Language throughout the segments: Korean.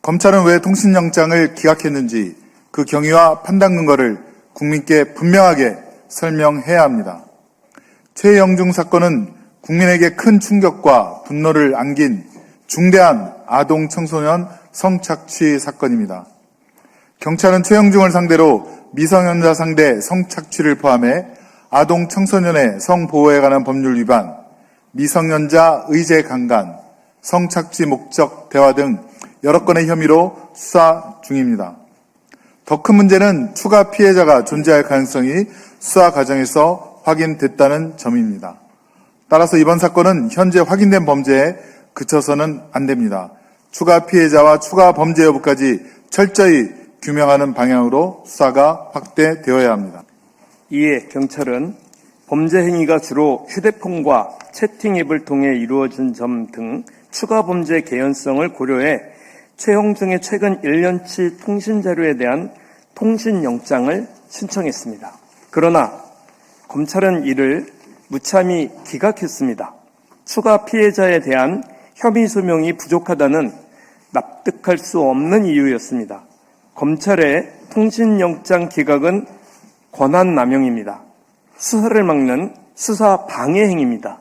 검찰은 왜 통신영장을 기각했는지 그 경위와 판단 근거를 국민께 분명하게 설명해야 합니다. 최영중 사건은 국민에게 큰 충격과 분노를 안긴 중대한 아동 청소년 성착취 사건입니다. 경찰은 최영중을 상대로 미성년자 상대 성착취를 포함해 아동 청소년의 성보호에 관한 법률 위반, 미성년자 의제 강간, 성착취 목적 대화 등 여러 건의 혐의로 수사 중입니다. 더 큰 문제는 추가 피해자가 존재할 가능성이 수사 과정에서 확인됐다는 점입니다. 따라서 이번 사건은 현재 확인된 범죄에 그쳐서는 안 됩니다. 추가 피해자와 추가 범죄 여부까지 철저히 규명하는 방향으로 수사가 확대되어야 합니다. 이에 경찰은 범죄 행위가 주로 휴대폰과 채팅 앱을 통해 이루어진 점 등 추가 범죄 개연성을 고려해 최영중의 최근 1년치 통신 자료에 대한 통신영장을 신청했습니다. 그러나 검찰은 이를 무참히 기각했습니다. 추가 피해자에 대한 혐의 소명이 부족하다는 납득할 수 없는 이유였습니다. 검찰의 통신영장 기각은 권한남용입니다. 수사를 막는 수사 방해 행위입니다.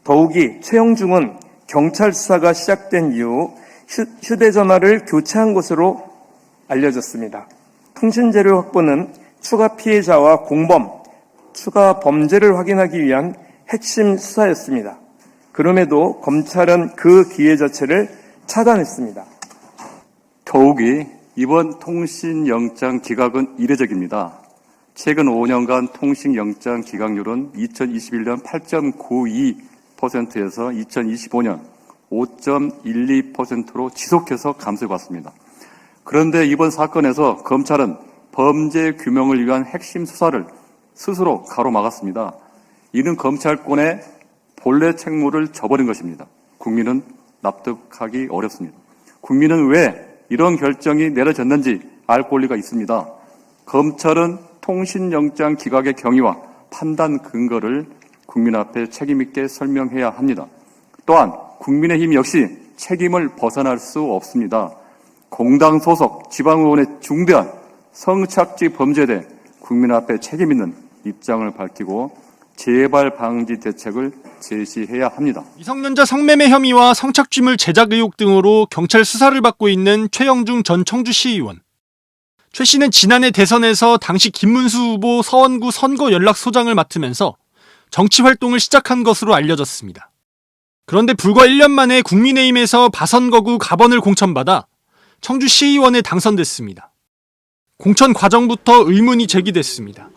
더욱이 최영중은 경찰 수사가 시작된 이후 휴대전화를 교체한 것으로 알려졌습니다. 통신자료 확보는 추가 피해자와 공범, 추가 범죄를 확인하기 위한 핵심 수사였습니다. 그럼에도 검찰은 그 기회 자체를 차단했습니다. 더욱이 이번 통신영장 기각은 이례적입니다. 최근 5년간 통신영장 기각률은 2021년 8.92%에서 2025년 5.12%로 지속해서 감소해왔습니다. 그런데 이번 사건에서 검찰은 범죄 규명을 위한 핵심 수사를 스스로 가로막았습니다. 이는 검찰권의 본래 책무를 저버린 것입니다. 국민은 납득하기 어렵습니다. 국민은 왜 이런 결정이 내려졌는지 알 권리가 있습니다. 검찰은 통신영장 기각의 경위와 판단 근거를 국민 앞에 책임있게 설명해야 합니다. 또한 국민의힘 역시 책임을 벗어날 수 없습니다. 공당 소속 지방의원의 중대한 성착취 범죄에 대해 국민 앞에 책임있는 입장을 밝히고 재발 방지 대책을 제시해야 합니다. 미성년자 성매매 혐의와 성착취물 제작 의혹 등으로 경찰 수사를 받고 있는 최영중 전 청주시의원. 최 씨는 지난해 대선에서 당시 김문수 후보 서원구 선거연락소장을 맡으면서 정치활동을 시작한 것으로 알려졌습니다. 그런데 불과 1년 만에 국민의힘에서 바선거구 가번을 공천받아 청주시의원에 당선됐습니다. 공천 과정부터 의문이 제기됐습니다.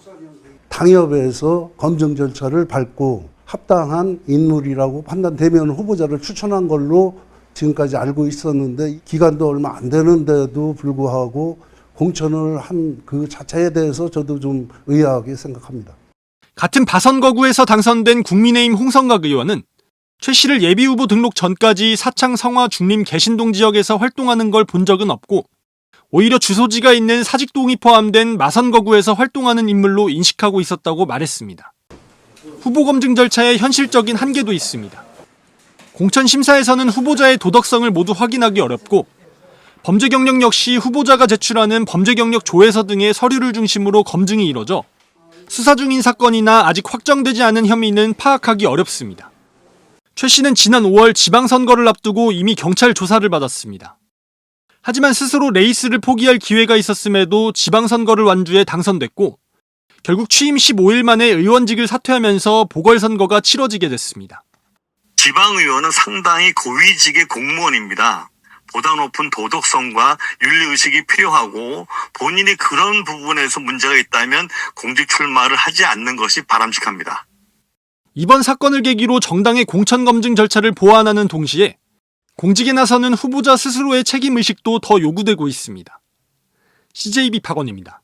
당협에서 검증 절차를 밟고 합당한 인물이라고 판단되면 후보자를 추천한 걸로 지금까지 알고 있었는데 기간도 얼마 안 되는데도 불구하고 공천을 한 그 자체에 대해서 저도 좀 의아하게 생각합니다. 같은 바선거구에서 당선된 국민의힘 홍성각 의원은 최 씨를 예비후보 등록 전까지 사창 성화 중림 개신동 지역에서 활동하는 걸 본 적은 없고 오히려 주소지가 있는 사직동이 포함된 마선거구에서 활동하는 인물로 인식하고 있었다고 말했습니다. 후보 검증 절차에 현실적인 한계도 있습니다. 공천 심사에서는 후보자의 도덕성을 모두 확인하기 어렵고 범죄 경력 역시 후보자가 제출하는 범죄 경력 조회서 등의 서류를 중심으로 검증이 이뤄져 수사 중인 사건이나 아직 확정되지 않은 혐의는 파악하기 어렵습니다. 최 씨는 지난 5월 지방선거를 앞두고 이미 경찰 조사를 받았습니다. 하지만 스스로 레이스를 포기할 기회가 있었음에도 지방선거를 완주해 당선됐고 결국 취임 15일 만에 의원직을 사퇴하면서 보궐선거가 치러지게 됐습니다. 지방의원은 상당히 고위직의 공무원입니다. 보다 높은 도덕성과 윤리의식이 필요하고 본인이 그런 부분에서 문제가 있다면 공직 출마를 하지 않는 것이 바람직합니다. 이번 사건을 계기로 정당의 공천검증 절차를 보완하는 동시에 공직에 나서는 후보자 스스로의 책임의식도 더 요구되고 있습니다. CJB 박원입니다.